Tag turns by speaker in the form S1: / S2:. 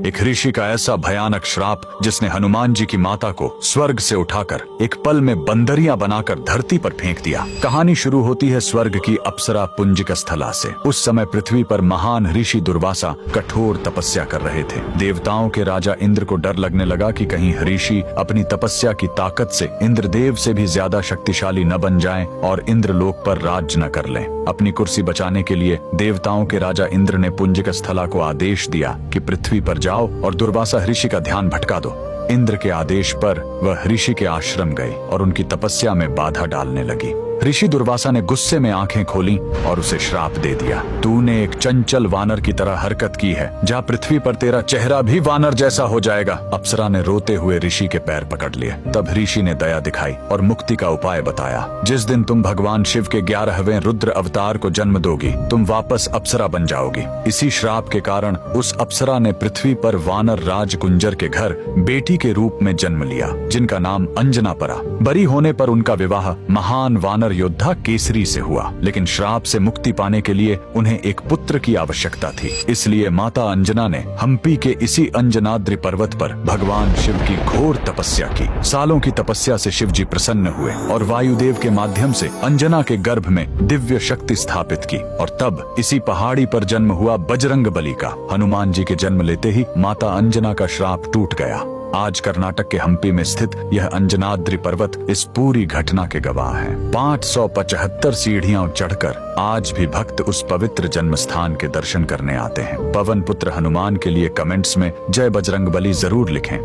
S1: एक ऋषि का ऐसा भयानक श्राप जिसने हनुमान जी की माता को स्वर्ग से उठाकर एक पल में बंदरिया बनाकर धरती पर फेंक दिया। कहानी शुरू होती है स्वर्ग की अप्सरा पुंजिक स्थला से। उस समय पृथ्वी पर महान ऋषि दुर्वासा कठोर तपस्या कर रहे थे। देवताओं के राजा इंद्र को डर लगने लगा कि कहीं ऋषि अपनी तपस्या की ताकत से इंद्रदेव से भी ज्यादा शक्तिशाली न बन जाएं और इंद्रलोक पर राज न कर लें। अपनी कुर्सी बचाने के लिए देवताओं के राजा इंद्र ने पुंजिक स्थला को आदेश दिया कि पृथ्वी पर जाओ और दुर्वासा ऋषि का ध्यान भटका दो। इंद्र के आदेश पर वह ऋषि के आश्रम गए और उनकी तपस्या में बाधा डालने लगी। ऋषि दुर्वासा ने गुस्से में आंखें खोली और उसे श्राप दे दिया। तूने एक चंचल वानर की तरह हरकत की है, जा पृथ्वी पर तेरा चेहरा भी वानर जैसा हो जाएगा। अप्सरा ने रोते हुए ऋषि के पैर पकड़ लिए। तब ऋषि ने दया दिखाई और मुक्ति का उपाय बताया। जिस दिन तुम भगवान शिव के 11वें रुद्र अवतार को जन्म दोगी, तुम वापस अप्सरा बन जाओगी। इसी श्राप के कारण उस अप्सरा ने पृथ्वी पर वानर राज कुंजर के घर बेटी के रूप में जन्म लिया, जिनका नाम अंजना पड़ा। बरी होने पर उनका विवाह महान वानर योद्धा केसरी से हुआ, लेकिन श्राप से मुक्ति पाने के लिए उन्हें एक पुत्र की आवश्यकता थी। इसलिए माता अंजना ने हम्पी के इसी अंजनाद्रि पर्वत पर भगवान शिव की घोर तपस्या की। सालों की तपस्या से शिव जी प्रसन्न हुए और वायुदेव के माध्यम से अंजना के गर्भ में दिव्य शक्ति स्थापित की। और तब इसी पहाड़ी पर जन्म हुआ बजरंग बली का। हनुमान जी के जन्म लेते ही माता अंजना का श्राप टूट गया। आज कर्नाटक के हम्पी में स्थित यह अंजनाद्रि पर्वत इस पूरी घटना के गवाह है। 575 सीढ़ियां चढ़कर आज भी भक्त उस पवित्र जन्म स्थान के दर्शन करने आते हैं। पवन पुत्र हनुमान के लिए कमेंट्स में जय बजरंगबली जरूर लिखें।